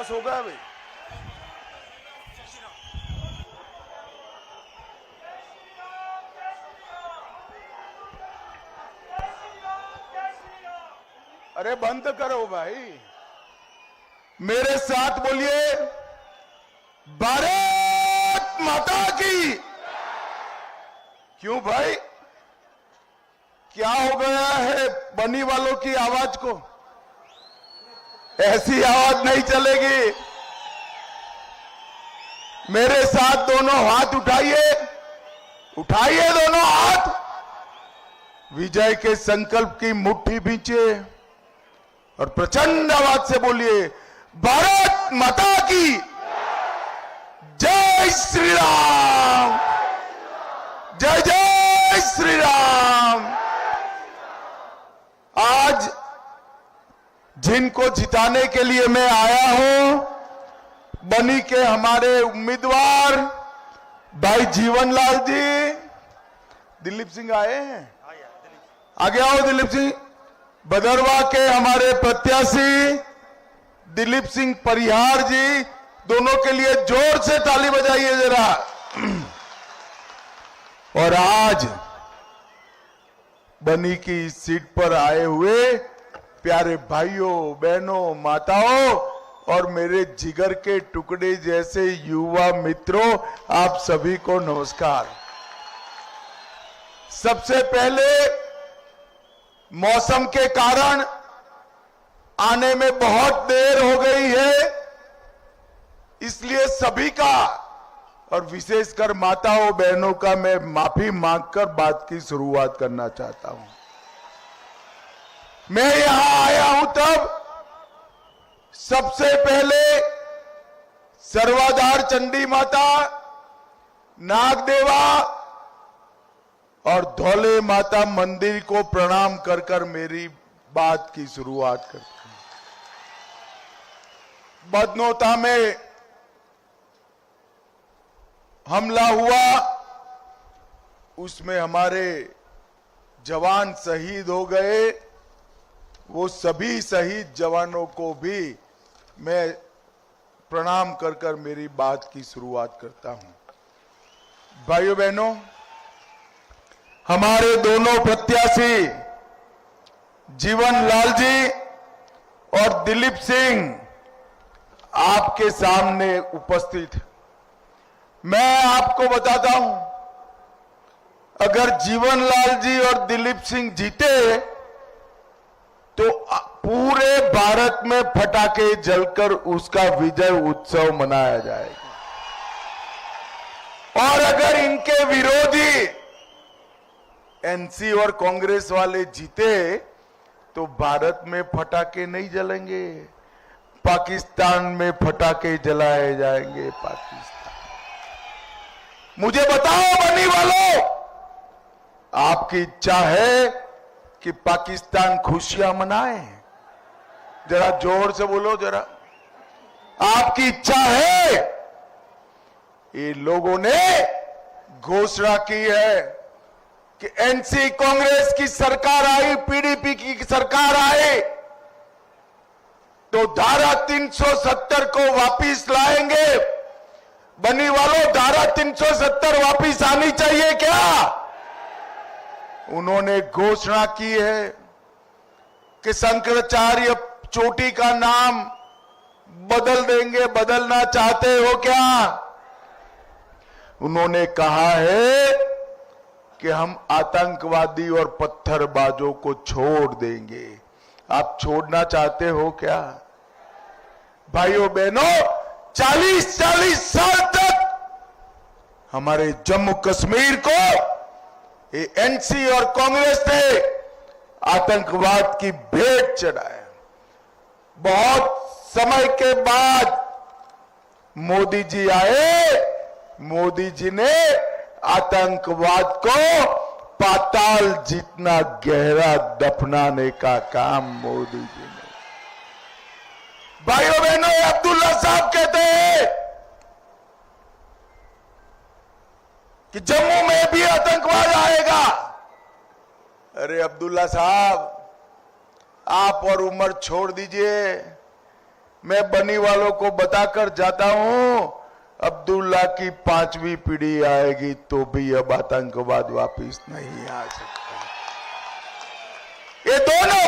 बस हो गया भाई। अरे बंद करो भाई। मेरे साथ बोलिए, भारत माता की। क्यों भाई, क्या हो गया है बनी वालों की आवाज को? ऐसी आवाज नहीं चलेगी। मेरे साथ दोनों हाथ उठाइए, उठाइए दोनों हाथ। विजय के संकल्प की मुट्ठी भींचे और प्रचंड आवाज से बोलिए, भारत माता की जय श्री राम, जय जय श्री राम। आज जिनको जिताने के लिए मैं आया हूं, बनी के हमारे उम्मीदवार भाई जीवनलाल जी। दिलीप सिंह आए हैं, आगे आओ दिलीप सिंह। बदरवा के हमारे प्रत्याशी दिलीप सिंह परिहार जी, दोनों के लिए जोर से ताली बजाइए जरा। और आज बनी की इस सीट पर आए हुए प्यारे भाइयों बहनों माताओं और मेरे जिगर के टुकड़े जैसे युवा मित्रों, आप सभी को नमस्कार। सबसे पहले मौसम के कारण आने में बहुत देर हो गई है, इसलिए सभी का और विशेषकर माताओं बहनों का मैं माफी मांगकर बात की शुरुआत करना चाहता हूं। मैं यहां आया हूं तब सबसे पहले सर्वाधार चंडी माता, नागदेवा और धौले माता मंदिर को प्रणाम कर कर मेरी बात की शुरुआत करता हूं। बदनौता में हमला हुआ, उसमें हमारे जवान शहीद हो गए। वो सभी शहीद जवानों को भी मैं प्रणाम कर कर मेरी बात की शुरुआत करता हूं। भाइयों बहनों, हमारे दोनों प्रत्याशी जीवनलाल जी और दिलीप सिंह आपके सामने उपस्थित। मैं आपको बताता हूं, अगर जीवनलाल जी और दिलीप सिंह जीते तो पूरे भारत में पटाखे जलकर उसका विजय उत्सव मनाया जाएगा। और अगर इनके विरोधी एनसी और कांग्रेस वाले जीते तो भारत में पटाखे नहीं जलेंगे, पाकिस्तान में पटाखे जलाए जाएंगे। पाकिस्तान, मुझे बताओ बनी वालों, आपकी इच्छा है कि पाकिस्तान खुशियां मनाए? जरा जोर से बोलो जरा, आपकी इच्छा है? ये लोगों ने घोषणा की है कि एनसी कांग्रेस की सरकार आई, पीडीपी की सरकार आई तो धारा 370 को वापिस लाएंगे। बनी वालों, धारा 370 वापिस आनी चाहिए क्या? उन्होंने घोषणा की है कि शंकराचार्य चोटी का नाम बदल देंगे। बदलना चाहते हो क्या? उन्होंने कहा है कि हम आतंकवादी और पत्थरबाजों को छोड़ देंगे। आप छोड़ना चाहते हो क्या? भाइयों बहनों, 40 साल तक हमारे जम्मू कश्मीर को ये एनसी और कांग्रेस ने आतंकवाद की भेंट चढ़ाया। बहुत समय के बाद मोदी जी आए, मोदी जी ने आतंकवाद को पाताल जितना गहरा दफनाने का काम मोदी जी ने। भाइयों बहनों, अब्दुल्ला साहब कहते हैं कि जम्मू में भी आतंकवाद आएगा। अरे अब्दुल्ला साहब, आप और उमर छोड़ दीजिए, मैं बनी वालों को बताकर जाता हूं, अब्दुल्ला की 5वीं पीढ़ी आएगी तो भी अब आतंकवाद वापिस नहीं आ सकता। ये दोनों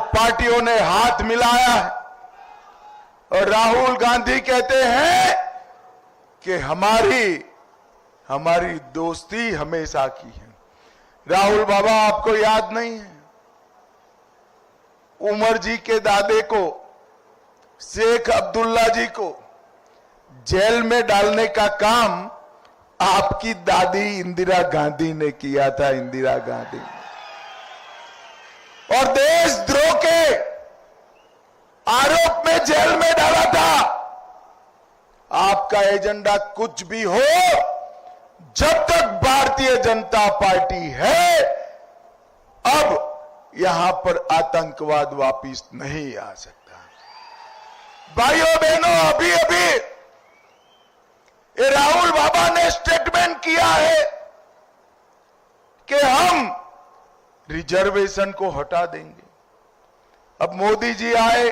पार्टियों ने हाथ मिलाया है और राहुल गांधी कहते हैं कि हमारी दोस्ती हमेशा की है। राहुल बाबा, आपको याद नहीं है, उमर जी के दादे को, शेख अब्दुल्ला जी को जेल में डालने का काम आपकी दादी इंदिरा गांधी ने किया था। इंदिरा गांधी और देशद्रोह के आरोप में जेल में डाला था। आपका एजेंडा कुछ भी हो, जब तक भारतीय जनता पार्टी है, अब यहां पर आतंकवाद वापिस नहीं आ सकता। भाइयों बहनों, अभी ये राहुल बाबा ने स्टेटमेंट किया है कि हम रिजर्वेशन को हटा देंगे। अब मोदी जी आए,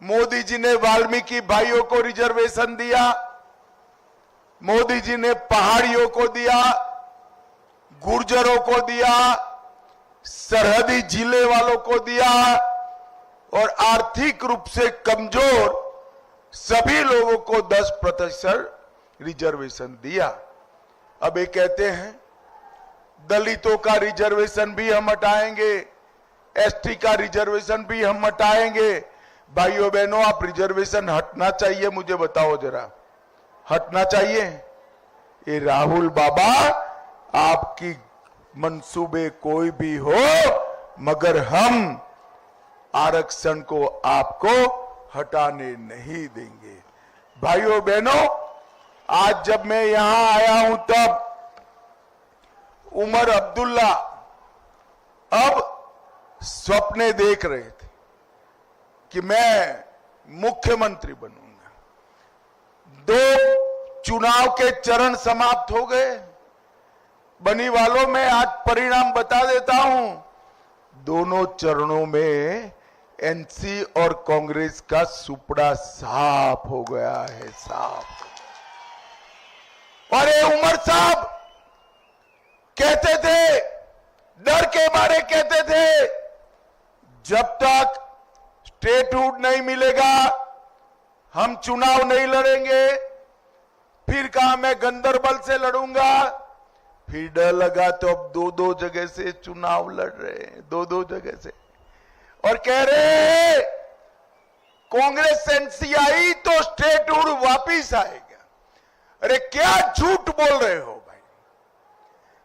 मोदी जी ने वाल्मीकि भाइयों को रिजर्वेशन दिया, मोदी जी ने पहाड़ियों को दिया, गुर्जरों को दिया, सरहदी जिले वालों को दिया और आर्थिक रूप से कमजोर सभी लोगों को 10% रिजर्वेशन दिया। अब ये कहते हैं दलितों का रिजर्वेशन भी हम हटाएंगे, एसटी का रिजर्वेशन भी हम हटाएंगे। भाइयों बहनों, आप रिजर्वेशन हटना चाहिए, मुझे बताओ जरा, हटना चाहिए? ये राहुल बाबा, आपकी मंसूबे कोई भी हो, मगर हम आरक्षण को आपको हटाने नहीं देंगे। भाइयों बहनों, आज जब मैं यहां आया हूं तब उमर अब्दुल्ला अब सपने देख रहे थे कि मैं मुख्यमंत्री बनूंगा। 2 चुनाव के चरण समाप्त हो गए। बनी वालों, मैं आज परिणाम बता देता हूं। दोनों चरणों में एनसी और कांग्रेस का सुपड़ा साफ हो गया है, साफ। और ये उमर साहब कहते थे, डर के मारे कहते थे, जब तक स्टेटहुड नहीं मिलेगा हम चुनाव नहीं लड़ेंगे। फिर कहा मैं गंदरबल से लड़ूंगा। फिर डर लगा तो अब 2-2 जगह से चुनाव लड़ रहे हैं, 2-2 जगह से, और कह रहे हैं कांग्रेस एनसी आई तो स्टेटहुड वापिस आएगा। अरे क्या झूठ बोल रहे हो भाई।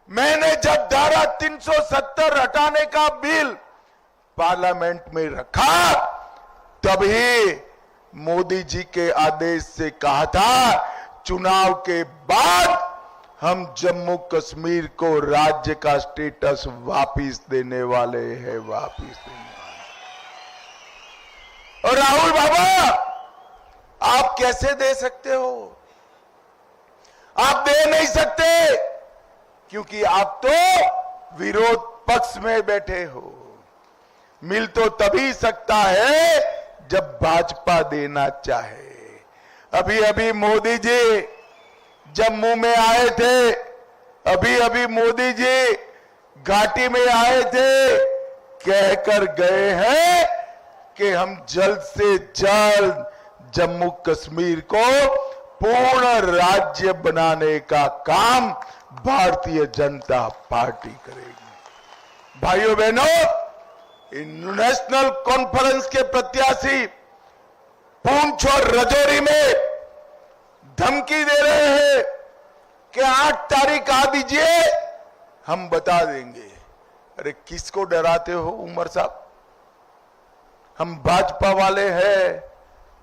मैंने जब धारा 370 हटाने का बिल पार्लियामेंट में रखा, तभी मोदी जी के आदेश से कहा था चुनाव के बाद हम जम्मू कश्मीर को राज्य का स्टेटस वापिस देने वाले हैं, वापिस देने वाले। और राहुल बाबा, आप कैसे दे सकते हो? आप दे नहीं सकते, क्योंकि आप तो विरोध पक्ष में बैठे हो। मिल तो तभी सकता है जब भाजपा देना चाहे। अभी मोदी जी जम्मू में आए थे, अभी मोदी जी घाटी में आए थे, कहकर गए हैं कि हम जल्द से जल्द जम्मू कश्मीर को पूर्ण राज्य बनाने का काम भारतीय जनता पार्टी करेगी। भाइयों बहनों, नेशनल कॉन्फ्रेंस के प्रत्याशी पुंछ और राजौरी में धमकी दे रहे हैं कि 8 तारीख आ दीजिए, हम बता देंगे। अरे किसको डराते हो उमर साहब? हम भाजपा वाले हैं,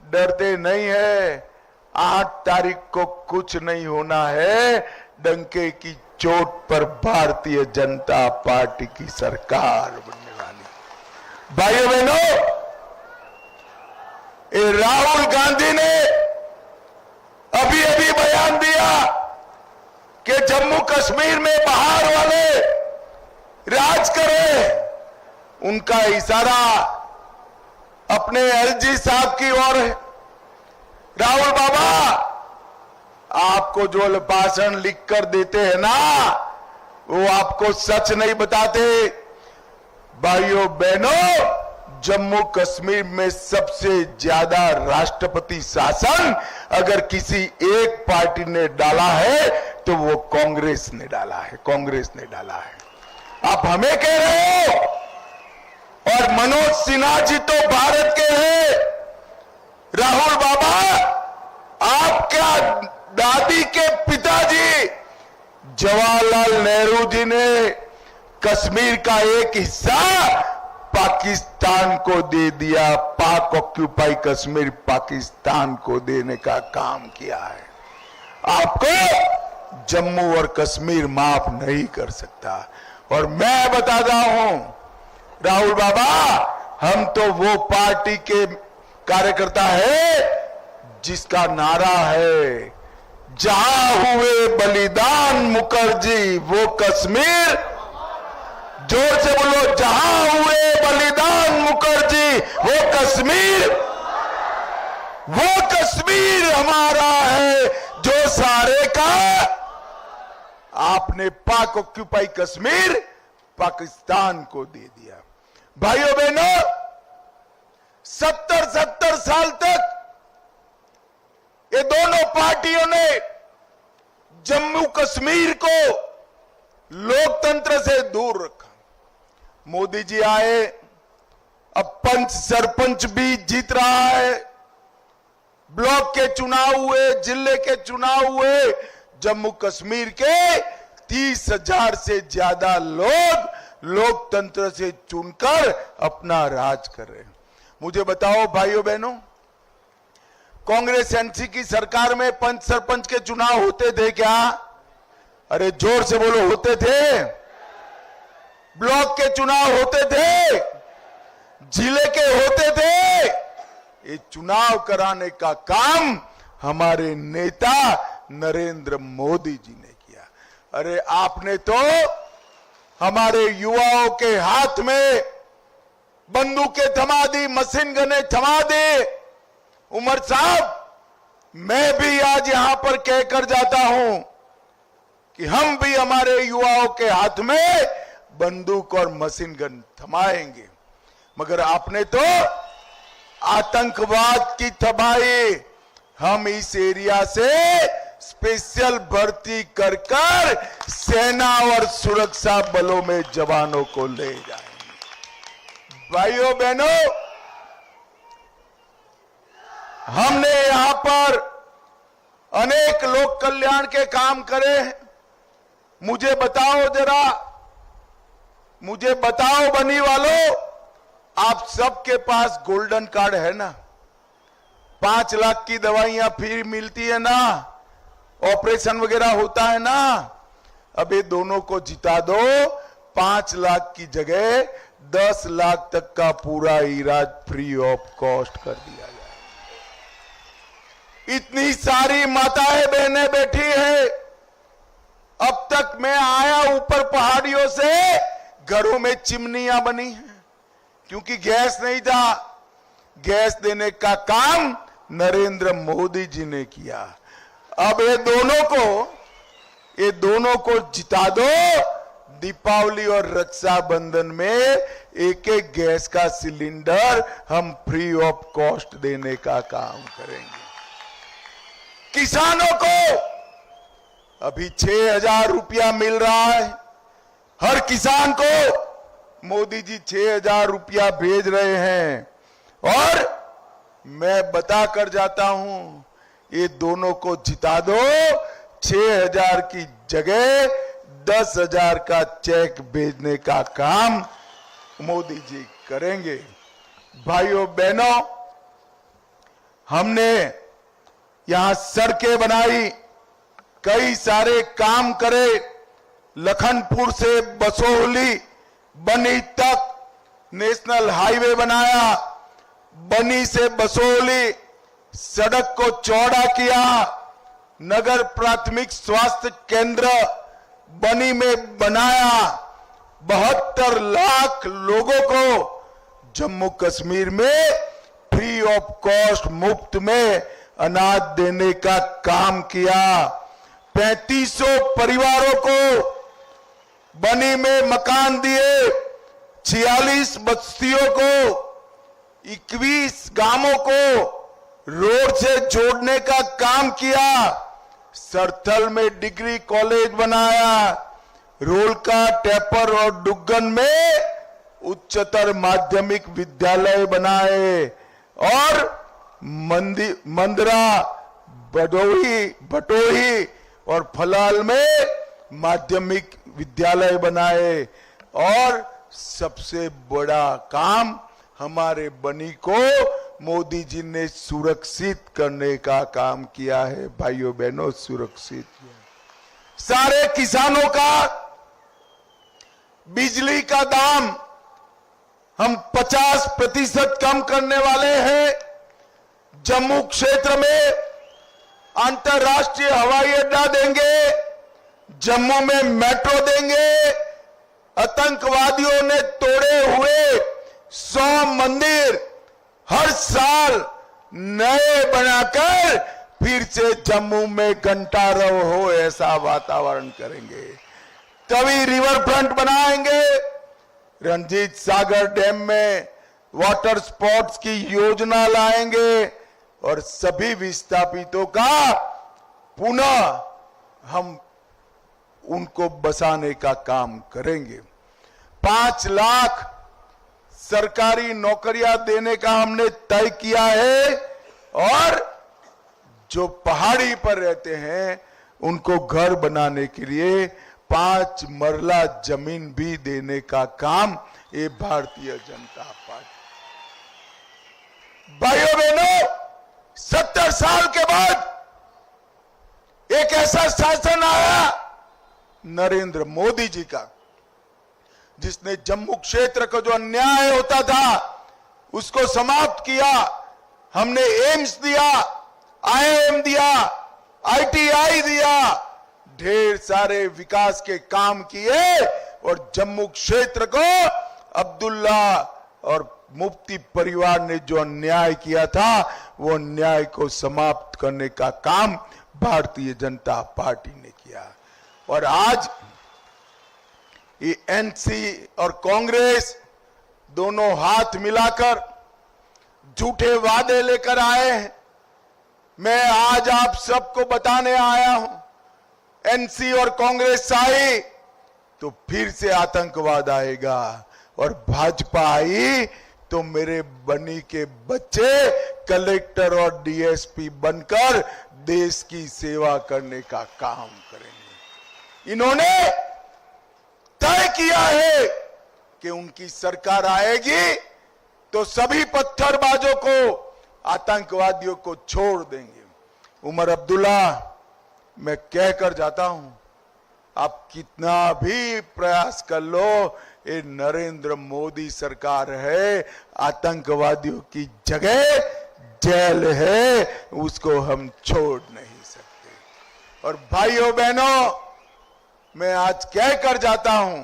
डरते नहीं है। 8 तारीख को कुछ नहीं होना है। डंके की चोट पर भारतीय जनता पार्टी की सरकार बनने वाली। भाइयों बहनों, राहुल गांधी ने अभी बयान दिया कि जम्मू कश्मीर में बाहर वाले राज करें। उनका इशारा अपने एलजी साहब की ओर है। राहुल बाबा, आपको जो भाषण लिख कर देते हैं ना, वो आपको सच नहीं बताते। भाइयों बहनों, जम्मू कश्मीर में सबसे ज्यादा राष्ट्रपति शासन अगर किसी एक पार्टी ने डाला है तो वो कांग्रेस ने डाला है, कांग्रेस ने डाला है। आप हमें कह रहे हो, और मनोज सिन्हा जी तो भारत के हैं। राहुल बाबा, आपका दादी के पिताजी जवाहरलाल नेहरू जी ने कश्मीर का एक हिस्सा पाकिस्तान को दे दिया। पाक ऑक्यूपाई कश्मीर पाकिस्तान को देने का काम किया है। आपको जम्मू और कश्मीर माफ नहीं कर सकता। और मैं बताता हूं राहुल बाबा, हम तो वो पार्टी के कार्यकर्ता है जिसका नारा है, जहां हुए बलिदान मुखर्जी वो कश्मीर। जोर से बोलो, जहां हुए बलिदान मुखर्जी वो कश्मीर। वो कश्मीर हमारा है जो सारे का आपने पाक ऑक्यूपाई कश्मीर पाकिस्तान को दे दिया। भाइयों बहनों, 70 साल तक ये दोनों पार्टियों ने जम्मू कश्मीर को लोकतंत्र से दूर रखा। मोदी जी आए, अब पंच सरपंच भी जीत रहा है, ब्लॉक के चुनाव हुए, जिले के चुनाव हुए, जम्मू कश्मीर के 30,000 से ज्यादा लोग लोकतंत्र से चुनकर अपना राज कर रहे हैं। मुझे बताओ भाइयों बहनों, कांग्रेस एनसी की सरकार में पंच सरपंच के चुनाव होते थे क्या? अरे जोर से बोलो, होते थे? ब्लॉक के चुनाव होते थे? जिले के होते थे? ये चुनाव कराने का काम हमारे नेता नरेंद्र मोदी जी ने किया। अरे आपने तो हमारे युवाओं के हाथ में बंदूकें थमा दी, मशीन गने थमा दी। उमर साहब, मैं भी आज यहां पर कहकर जाता हूं कि हम भी हमारे युवाओं के हाथ में बंदूक और मशीन गन थमाएंगे। मगर आपने तो आतंकवाद की तबाही, हम इस एरिया से स्पेशल भर्ती कर सेना और सुरक्षा बलों में जवानों को ले जाएंगे। भाइयों बहनों, हमने यहां पर अनेक लोक कल्याण के काम करे हैं। मुझे बताओ जरा, मुझे बताओ बनी वालों, आप सबके पास गोल्डन कार्ड है ना? 5 लाख की दवाइयां फ्री मिलती है ना? ऑपरेशन वगैरह होता है ना? अब ये दोनों को जिता दो, 5 लाख की जगह 10 लाख तक का पूरा इलाज फ्री ऑफ कॉस्ट कर दिया जाए। इतनी सारी माताएं बहनें बैठी है। अब तक मैं आया ऊपर पहाड़ियों से, घरों में चिमनियां बनी हैं क्योंकि गैस नहीं था। गैस देने का काम नरेंद्र मोदी जी ने किया। अब ये दोनों को जिता दो। दीपावली और रक्षाबंधन में एक एक गैस का सिलेंडर हम फ्री ऑफ कॉस्ट देने का काम करेंगे। किसानों को अभी 6,000 रुपया मिल रहा है हर किसान को। मोदी जी 6,000 रुपया भेज रहे हैं। और मैं बता कर जाता हूं, ये दोनों को जिता दो, 6,000 की जगह 10,000 का चेक भेजने का काम मोदी जी करेंगे। भाइयों बहनों, हमने यहां सड़कें बनाई, कई सारे काम करे। लखनपुर से बसोहली बनी तक नेशनल हाईवे बनाया। बनी से बसोहली सड़क को चौड़ा किया। नगर प्राथमिक स्वास्थ्य केंद्र बनी में बनाया। 72 लाख लोगों को जम्मू कश्मीर में फ्री ऑफ कॉस्ट मुफ्त में अनाज देने का काम किया। 3500 परिवारों को बनी में मकान दिए, 46 बस्तियों को, 21 गांवों को रोड से जोड़ने का काम किया। सरथल में डिग्री कॉलेज बनाया, रोलका, टेपर और डुग्गन में उच्चतर माध्यमिक विद्यालय बनाए और मंदरा, बटोही और फलाल में माध्यमिक विद्यालय बनाए। और सबसे बड़ा काम हमारे बनी को मोदी जी ने सुरक्षित करने का काम किया है। भाइयों बहनों, सुरक्षित किया। सारे किसानों का बिजली का दाम हम 50% कम करने वाले हैं। जम्मू क्षेत्र में अंतर्राष्ट्रीय हवाई अड्डा देंगे, जम्मू में मेट्रो देंगे। आतंकवादियों ने तोड़े हुए 100 मंदिर हर साल नए बनाकर फिर से जम्मू में घंटारव हो ऐसा वातावरण करेंगे। तभी रिवर फ्रंट बनाएंगे, रंजीत सागर डैम में वाटर स्पोर्ट्स की योजना लाएंगे और सभी विस्थापितों का पुनः हम उनको बसाने का काम करेंगे। 5 लाख सरकारी नौकरियां देने का हमने तय किया है और जो पहाड़ी पर रहते हैं उनको घर बनाने के लिए 5 मरला जमीन भी देने का काम ये भारतीय जनता पार्टी। भाइयों बहनों, 70 साल के बाद एक ऐसा शासन आया नरेंद्र मोदी जी का, जिसने जम्मू क्षेत्र का जो अन्याय होता था उसको समाप्त किया। हमने एम्स दिया, IIM दिया, ITI दिया, ढेर सारे विकास के काम किए और जम्मू क्षेत्र को अब्दुल्ला और मुफ्ती परिवार ने जो अन्याय किया था वो अन्याय को समाप्त करने का काम भारतीय जनता पार्टी ने किया। और आज ये एनसी और कांग्रेस दोनों हाथ मिलाकर झूठे वादे लेकर आए हैं। मैं आज आप सबको बताने आया हूं, एनसी और कांग्रेस आई तो फिर से आतंकवाद आएगा और भाजपा आई तो मेरे बनी के बच्चे कलेक्टर और डीएसपी बनकर देश की सेवा करने का काम करेंगे। इन्होंने तय किया है कि उनकी सरकार आएगी तो सभी पत्थरबाजों को, आतंकवादियों को छोड़ देंगे। उमर अब्दुल्ला, मैं कहकर जाता हूं, आप कितना भी प्रयास कर लो, ये नरेंद्र मोदी सरकार है, आतंकवादियों की जगह जेल है, उसको हम छोड़ नहीं सकते। और भाइयों बहनों, मैं आज कहकर जाता हूं,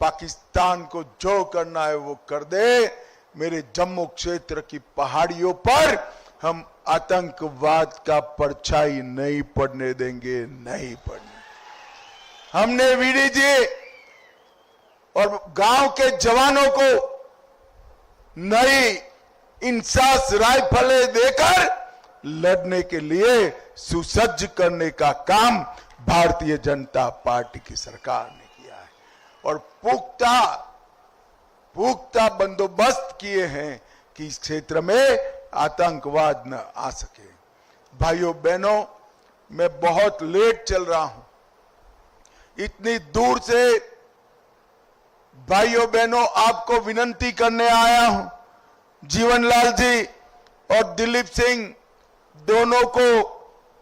पाकिस्तान को जो करना है वो कर दे। मेरे जम्मू क्षेत्र की पहाड़ियों पर हम आतंकवाद का परछाई नहीं पड़ने देंगे, नहीं पड़ने। हमने वीडीजी और गांव के जवानों को नई इंसास राइफलें देकर लड़ने के लिए सुसज्ज करने का काम भारतीय जनता पार्टी की सरकार ने किया है और पुख्ता बंदोबस्त किए हैं कि इस क्षेत्र में आतंकवाद न आ सके। भाइयों बहनों, मैं बहुत लेट चल रहा हूं, इतनी दूर से भाइयों बहनों आपको विनती करने आया हूं। जीवनलाल जी और दिलीप सिंह दोनों को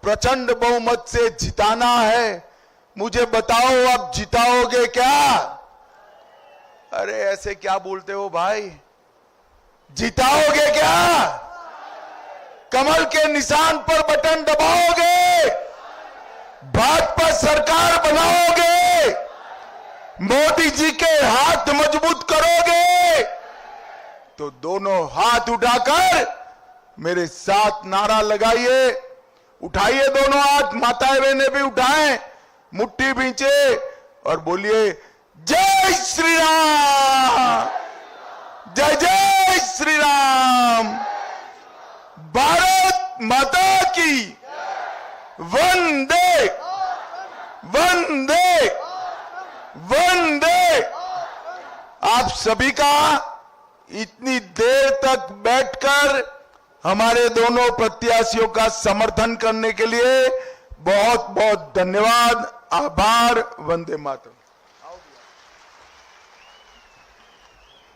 प्रचंड बहुमत से जिताना है। मुझे बताओ, आप जिताओगे क्या? अरे ऐसे क्या बोलते हो भाई, जिताओगे क्या? कमल के निशान पर बटन दबाओगे? भाजपा सरकार बनाओगे? मोदी जी के हाथ मजबूत करोगे तो दोनों हाथ उठाकर मेरे साथ नारा लगाइए। उठाइए दोनों हाथ, माताएं बहनें भी उठाएं, मुट्ठी भींचे और बोलिए जय श्री राम, जय जय श्री राम, भारत माता की वंदे वंदे वंदे। आप सभी का इतनी देर तक बैठकर हमारे दोनों प्रत्याशियों का समर्थन करने के लिए बहुत बहुत धन्यवाद, आभार। वंदे मातरम।